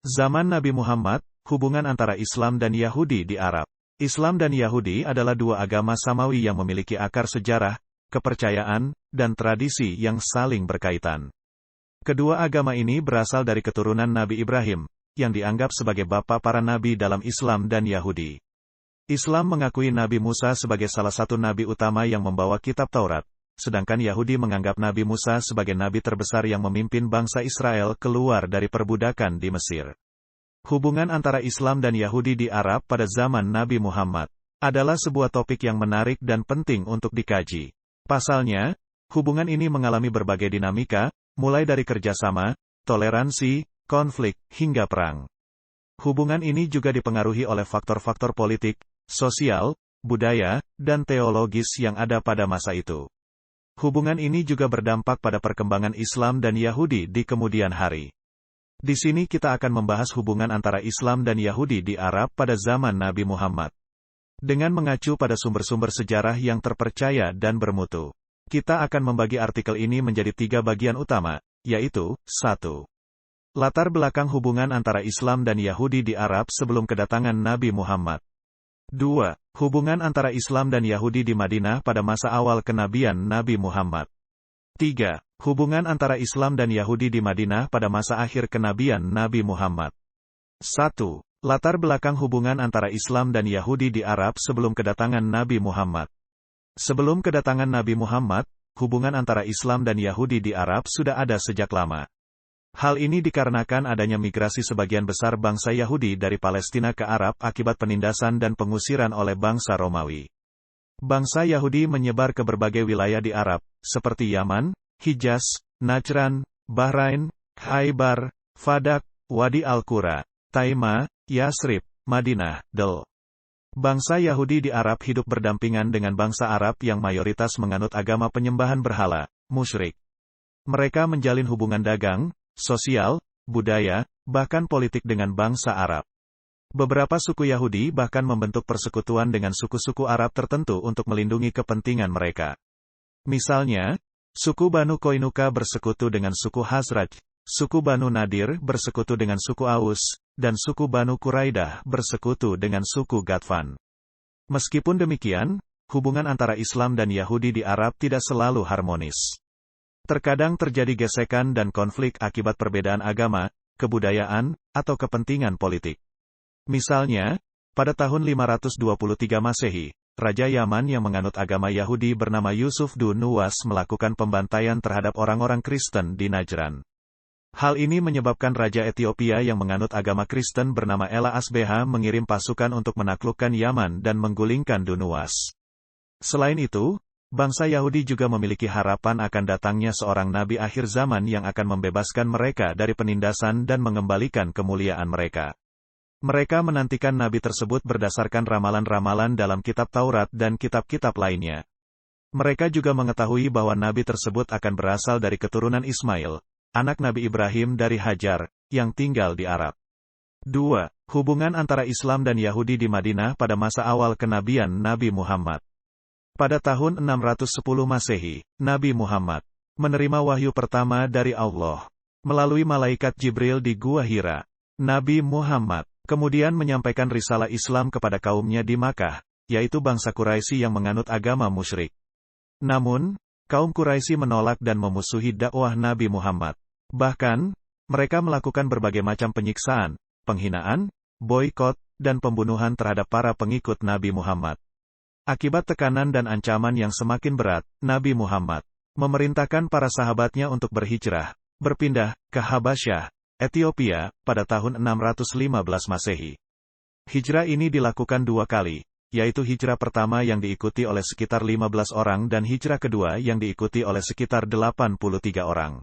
Zaman Nabi Muhammad, hubungan antara Islam dan Yahudi di Arab. Islam dan Yahudi adalah dua agama samawi yang memiliki akar sejarah, kepercayaan, dan tradisi yang saling berkaitan. Kedua agama ini berasal dari keturunan Nabi Ibrahim, yang dianggap sebagai bapa para nabi dalam Islam dan Yahudi. Islam mengakui Nabi Musa sebagai salah satu nabi utama yang membawa kitab Taurat, sedangkan Yahudi menganggap Nabi Musa sebagai nabi terbesar yang memimpin bangsa Israel keluar dari perbudakan di Mesir. Hubungan antara Islam dan Yahudi di Arab pada zaman Nabi Muhammad adalah sebuah topik yang menarik dan penting untuk dikaji. Pasalnya, hubungan ini mengalami berbagai dinamika, mulai dari kerjasama, toleransi, konflik, hingga perang. Hubungan ini juga dipengaruhi oleh faktor-faktor politik, sosial, budaya, dan teologis yang ada pada masa itu. Hubungan ini juga berdampak pada perkembangan Islam dan Yahudi di kemudian hari. Di sini kita akan membahas hubungan antara Islam dan Yahudi di Arab pada zaman Nabi Muhammad. Dengan mengacu pada sumber-sumber sejarah yang terpercaya dan bermutu. Kita akan membagi artikel ini menjadi 3 bagian utama, yaitu, 1. Latar belakang hubungan antara Islam dan Yahudi di Arab sebelum kedatangan Nabi Muhammad. 2. Hubungan antara Islam dan Yahudi di Madinah pada masa awal kenabian Nabi Muhammad. 3. Hubungan antara Islam dan Yahudi di Madinah pada masa akhir kenabian Nabi Muhammad. 1. Latar belakang hubungan antara Islam dan Yahudi di Arab sebelum kedatangan Nabi Muhammad. Sebelum kedatangan Nabi Muhammad, hubungan antara Islam dan Yahudi di Arab sudah ada sejak lama. Hal ini dikarenakan adanya migrasi sebagian besar bangsa Yahudi dari Palestina ke Arab akibat penindasan dan pengusiran oleh bangsa Romawi. Bangsa Yahudi menyebar ke berbagai wilayah di Arab, seperti Yaman, Hijaz, Najran, Bahrain, Khaybar, Fadak, Wadi Al-Qura, Taima, Yasrib, Madinah, Del. Bangsa Yahudi di Arab hidup berdampingan dengan bangsa Arab yang mayoritas menganut agama penyembahan berhala, musyrik. Mereka menjalin hubungan dagang, sosial, budaya, bahkan politik dengan bangsa Arab. Beberapa suku Yahudi bahkan membentuk persekutuan dengan suku-suku Arab tertentu untuk melindungi kepentingan mereka. Misalnya, suku Banu Qainuqa bersekutu dengan suku Khazraj, suku Banu Nadir bersekutu dengan suku Aus, dan suku Banu Quraidah bersekutu dengan suku Ghatfan. Meskipun demikian, hubungan antara Islam dan Yahudi di Arab tidak selalu harmonis. Terkadang terjadi gesekan dan konflik akibat perbedaan agama, kebudayaan, atau kepentingan politik. Misalnya, pada tahun 523 Masehi, Raja Yaman yang menganut agama Yahudi bernama Yusuf Nuwas melakukan pembantaian terhadap orang-orang Kristen di Najran. Hal ini menyebabkan Raja Ethiopia yang menganut agama Kristen bernama Ela Asbeha mengirim pasukan untuk menaklukkan Yaman dan menggulingkan Nuwas. Selain itu, bangsa Yahudi juga memiliki harapan akan datangnya seorang nabi akhir zaman yang akan membebaskan mereka dari penindasan dan mengembalikan kemuliaan mereka. Mereka menantikan nabi tersebut berdasarkan ramalan-ramalan dalam kitab Taurat dan kitab-kitab lainnya. Mereka juga mengetahui bahwa nabi tersebut akan berasal dari keturunan Ismail, anak Nabi Ibrahim dari Hajar, yang tinggal di Arab. 2. Hubungan antara Islam dan Yahudi di Madinah pada masa awal kenabian Nabi Muhammad. Pada tahun 610 Masehi, Nabi Muhammad menerima wahyu pertama dari Allah melalui malaikat Jibril di Gua Hira. Nabi Muhammad kemudian menyampaikan risalah Islam kepada kaumnya di Makkah, yaitu bangsa Quraisy yang menganut agama musyrik. Namun, kaum Quraisy menolak dan memusuhi dakwah Nabi Muhammad. Bahkan, mereka melakukan berbagai macam penyiksaan, penghinaan, boikot, dan pembunuhan terhadap para pengikut Nabi Muhammad. Akibat tekanan dan ancaman yang semakin berat, Nabi Muhammad memerintahkan para sahabatnya untuk berhijrah, berpindah ke Habasyah, Ethiopia, pada tahun 615 Masehi. Hijrah ini dilakukan 2 kali, yaitu hijrah pertama yang diikuti oleh sekitar 15 orang dan hijrah kedua yang diikuti oleh sekitar 83 orang.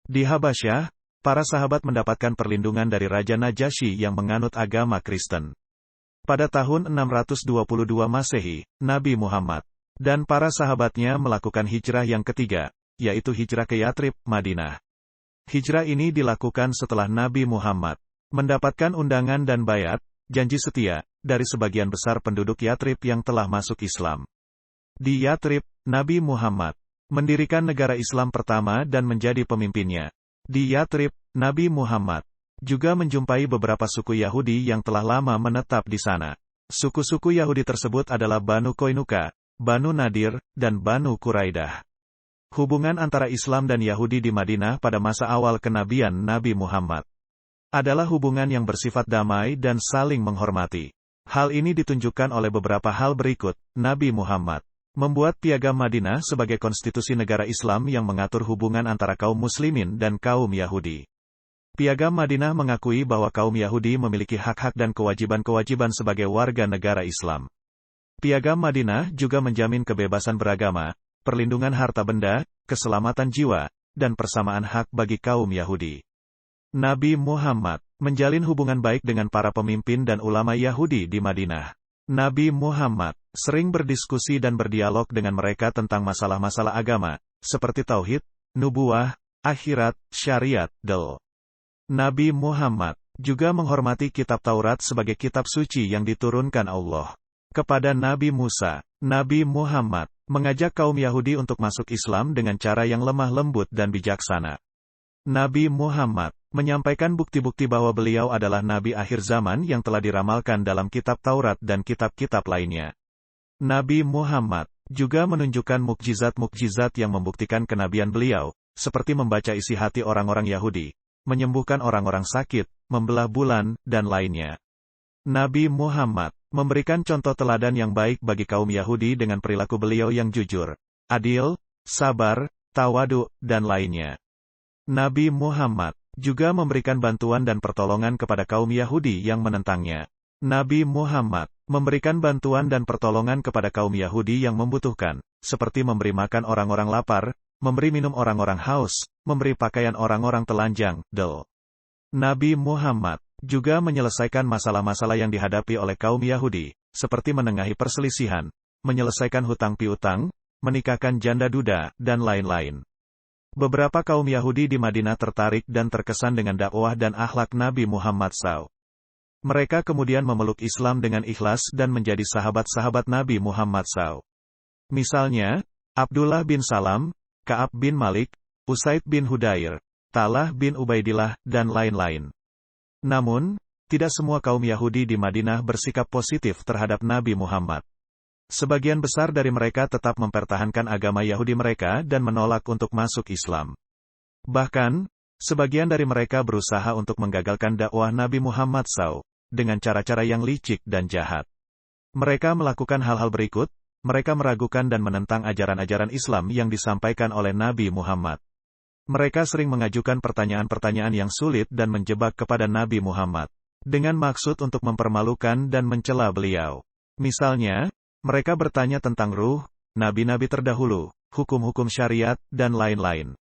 Di Habasyah, para sahabat mendapatkan perlindungan dari Raja Najasyi yang menganut agama Kristen. Pada tahun 622 Masehi, Nabi Muhammad dan para sahabatnya melakukan hijrah yang ketiga, yaitu hijrah ke Yathrib, Madinah. Hijrah ini dilakukan setelah Nabi Muhammad mendapatkan undangan dan bayat, janji setia, dari sebagian besar penduduk Yathrib yang telah masuk Islam. Di Yathrib, Nabi Muhammad mendirikan negara Islam pertama dan menjadi pemimpinnya. Di Yathrib, Nabi Muhammad juga menjumpai beberapa suku Yahudi yang telah lama menetap di sana. Suku-suku Yahudi tersebut adalah Banu Koinuka, Banu Nadir, dan Banu Quraidah. Hubungan antara Islam dan Yahudi di Madinah pada masa awal kenabian Nabi Muhammad adalah hubungan yang bersifat damai dan saling menghormati. Hal ini ditunjukkan oleh beberapa hal berikut. Nabi Muhammad membuat Piagam Madinah sebagai konstitusi negara Islam yang mengatur hubungan antara kaum muslimin dan kaum Yahudi. Piagam Madinah mengakui bahwa kaum Yahudi memiliki hak-hak dan kewajiban-kewajiban sebagai warga negara Islam. Piagam Madinah juga menjamin kebebasan beragama, perlindungan harta benda, keselamatan jiwa, dan persamaan hak bagi kaum Yahudi. Nabi Muhammad menjalin hubungan baik dengan para pemimpin dan ulama Yahudi di Madinah. Nabi Muhammad sering berdiskusi dan berdialog dengan mereka tentang masalah-masalah agama, seperti tauhid, nubuwah, akhirat, syariat, dan Nabi Muhammad juga menghormati kitab Taurat sebagai kitab suci yang diturunkan Allah kepada Nabi Musa. Nabi Muhammad mengajak kaum Yahudi untuk masuk Islam dengan cara yang lemah lembut dan bijaksana. Nabi Muhammad menyampaikan bukti-bukti bahwa beliau adalah Nabi akhir zaman yang telah diramalkan dalam kitab Taurat dan kitab-kitab lainnya. Nabi Muhammad juga menunjukkan mukjizat-mukjizat yang membuktikan kenabian beliau, seperti membaca isi hati orang-orang Yahudi, menyembuhkan orang-orang sakit, membelah bulan, dan lainnya. Nabi Muhammad memberikan contoh teladan yang baik bagi kaum Yahudi dengan perilaku beliau yang jujur, adil, sabar, tawadu, dan lainnya. Nabi Muhammad juga memberikan bantuan dan pertolongan kepada kaum Yahudi yang menentangnya. Nabi Muhammad memberikan bantuan dan pertolongan kepada kaum Yahudi yang membutuhkan, seperti memberi makan orang-orang lapar, memberi minum orang-orang haus, memberi pakaian orang-orang telanjang, dan Nabi Muhammad juga menyelesaikan masalah-masalah yang dihadapi oleh kaum Yahudi, seperti menengahi perselisihan, menyelesaikan hutang piutang, menikahkan janda duda, dan lain-lain. Beberapa kaum Yahudi di Madinah tertarik dan terkesan dengan dakwah dan akhlak Nabi Muhammad SAW. Mereka kemudian memeluk Islam dengan ikhlas dan menjadi sahabat-sahabat Nabi Muhammad SAW. Misalnya, Abdullah bin Salam, Ka'ab bin Malik, Usaid bin Hudair, Talha bin Ubaidillah, dan lain-lain. Namun, tidak semua kaum Yahudi di Madinah bersikap positif terhadap Nabi Muhammad. Sebagian besar dari mereka tetap mempertahankan agama Yahudi mereka dan menolak untuk masuk Islam. Bahkan, sebagian dari mereka berusaha untuk menggagalkan dakwah Nabi Muhammad SAW, dengan cara-cara yang licik dan jahat. Mereka melakukan hal-hal berikut. Mereka meragukan dan menentang ajaran-ajaran Islam yang disampaikan oleh Nabi Muhammad. Mereka sering mengajukan pertanyaan-pertanyaan yang sulit dan menjebak kepada Nabi Muhammad, dengan maksud untuk mempermalukan dan mencela beliau. Misalnya, mereka bertanya tentang ruh, nabi-nabi terdahulu, hukum-hukum syariat, dan lain-lain.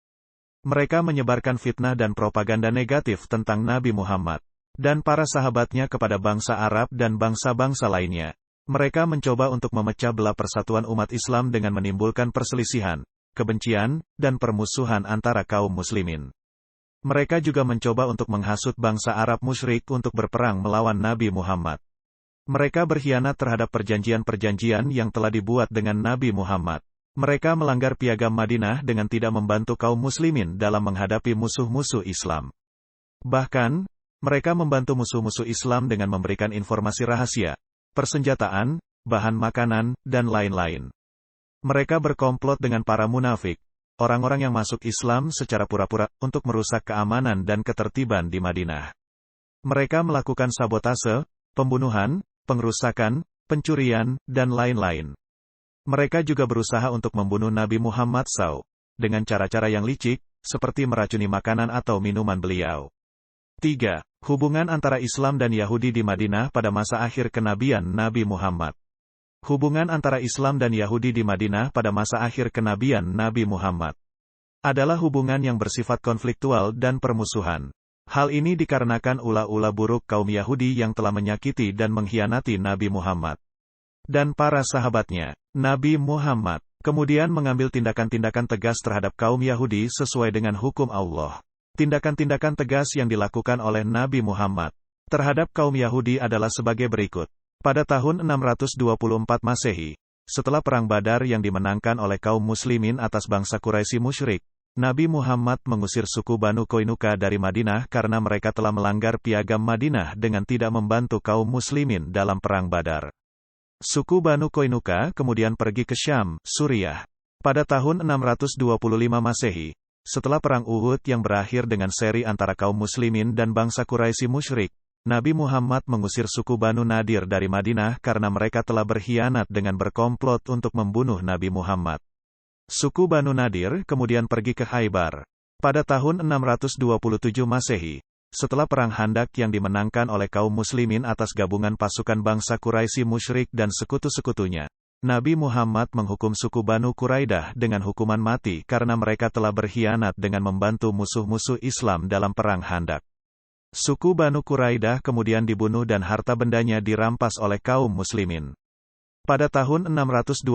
Mereka menyebarkan fitnah dan propaganda negatif tentang Nabi Muhammad dan para sahabatnya kepada bangsa Arab dan bangsa-bangsa lainnya. Mereka mencoba untuk memecah belah persatuan umat Islam dengan menimbulkan perselisihan, kebencian, dan permusuhan antara kaum muslimin. Mereka juga mencoba untuk menghasut bangsa Arab musyrik untuk berperang melawan Nabi Muhammad. Mereka berkhianat terhadap perjanjian-perjanjian yang telah dibuat dengan Nabi Muhammad. Mereka melanggar Piagam Madinah dengan tidak membantu kaum muslimin dalam menghadapi musuh-musuh Islam. Bahkan, mereka membantu musuh-musuh Islam dengan memberikan informasi rahasia, persenjataan, bahan makanan, dan lain-lain. Mereka berkomplot dengan para munafik, orang-orang yang masuk Islam secara pura-pura, untuk merusak keamanan dan ketertiban di Madinah. Mereka melakukan sabotase, pembunuhan, pengerusakan, pencurian, dan lain-lain. Mereka juga berusaha untuk membunuh Nabi Muhammad SAW, dengan cara-cara yang licik, seperti meracuni makanan atau minuman beliau. 3. Hubungan antara Islam dan Yahudi di Madinah pada masa akhir kenabian Nabi Muhammad. Hubungan antara Islam dan Yahudi di Madinah pada masa akhir kenabian Nabi Muhammad adalah hubungan yang bersifat konfliktual dan permusuhan. Hal ini dikarenakan ulah-ulah buruk kaum Yahudi yang telah menyakiti dan mengkhianati Nabi Muhammad dan para sahabatnya. Nabi Muhammad kemudian mengambil tindakan-tindakan tegas terhadap kaum Yahudi sesuai dengan hukum Allah. Tindakan-tindakan tegas yang dilakukan oleh Nabi Muhammad terhadap kaum Yahudi adalah sebagai berikut. Pada tahun 624 Masehi, setelah Perang Badar yang dimenangkan oleh kaum muslimin atas bangsa Quraisy musyrik, Nabi Muhammad mengusir suku Banu Qainuqa dari Madinah karena mereka telah melanggar piagam Madinah dengan tidak membantu kaum muslimin dalam perang Badar. Suku Banu Qainuqa kemudian pergi ke Syam, Suriah. Pada tahun 625 Masehi, setelah perang Uhud yang berakhir dengan seri antara kaum muslimin dan bangsa Quraisy musyrik, Nabi Muhammad mengusir suku Banu Nadir dari Madinah karena mereka telah berkhianat dengan berkomplot untuk membunuh Nabi Muhammad. Suku Banu Nadir kemudian pergi ke Khaybar. Pada tahun 627 Masehi, setelah perang Khandaq yang dimenangkan oleh kaum muslimin atas gabungan pasukan bangsa Quraisy musyrik dan sekutu-sekutunya, Nabi Muhammad menghukum suku Banu Quraidah dengan hukuman mati karena mereka telah berkhianat dengan membantu musuh-musuh Islam dalam perang Khandaq. Suku Banu Quraidah kemudian dibunuh dan harta bendanya dirampas oleh kaum muslimin. Pada tahun 628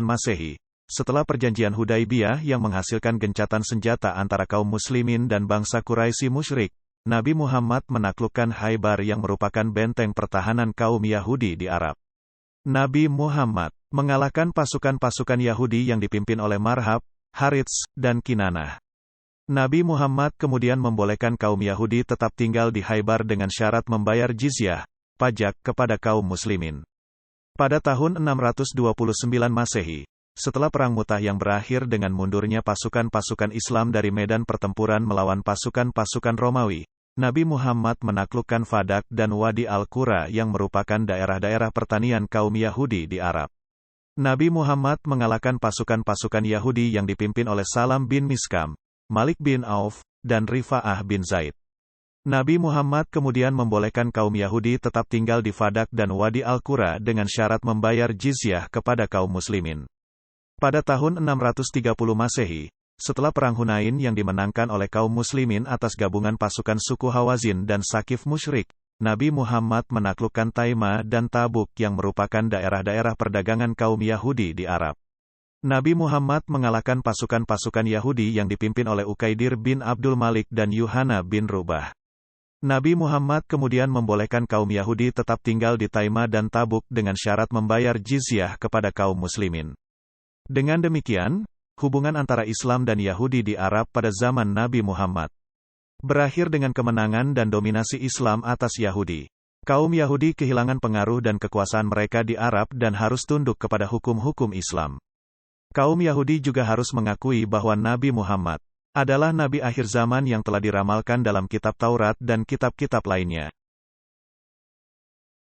Masehi, setelah perjanjian Hudaibiyah yang menghasilkan gencatan senjata antara kaum muslimin dan bangsa Quraisy musyrik, Nabi Muhammad menaklukkan Khaybar yang merupakan benteng pertahanan kaum Yahudi di Arab. Nabi Muhammad mengalahkan pasukan-pasukan Yahudi yang dipimpin oleh Marhab, Harits, dan Kinanah. Nabi Muhammad kemudian membolehkan kaum Yahudi tetap tinggal di Khaybar dengan syarat membayar jizyah, pajak kepada kaum muslimin. Pada tahun 629 Masehi, setelah Perang Mu'tah yang berakhir dengan mundurnya pasukan-pasukan Islam dari medan pertempuran melawan pasukan-pasukan Romawi, Nabi Muhammad menaklukkan Fadak dan Wadi Al-Qura yang merupakan daerah-daerah pertanian kaum Yahudi di Arab. Nabi Muhammad mengalahkan pasukan-pasukan Yahudi yang dipimpin oleh Salam bin Miskam, Malik bin Auf, dan Rifa'ah bin Zaid. Nabi Muhammad kemudian membolehkan kaum Yahudi tetap tinggal di Fadak dan Wadi Al-Qura dengan syarat membayar jizyah kepada kaum muslimin. Pada tahun 630 Masehi, setelah Perang Hunain yang dimenangkan oleh kaum muslimin atas gabungan pasukan suku Hawazin dan Sakif musyrik, Nabi Muhammad menaklukkan Taima dan Tabuk yang merupakan daerah-daerah perdagangan kaum Yahudi di Arab. Nabi Muhammad mengalahkan pasukan-pasukan Yahudi yang dipimpin oleh Ukaidir bin Abdul Malik dan Yuhana bin Rubah. Nabi Muhammad kemudian membolehkan kaum Yahudi tetap tinggal di Taima dan Tabuk dengan syarat membayar jizyah kepada kaum muslimin. Dengan demikian, hubungan antara Islam dan Yahudi di Arab pada zaman Nabi Muhammad berakhir dengan kemenangan dan dominasi Islam atas Yahudi. Kaum Yahudi kehilangan pengaruh dan kekuasaan mereka di Arab dan harus tunduk kepada hukum-hukum Islam. Kaum Yahudi juga harus mengakui bahwa Nabi Muhammad adalah Nabi akhir zaman yang telah diramalkan dalam kitab Taurat dan kitab-kitab lainnya.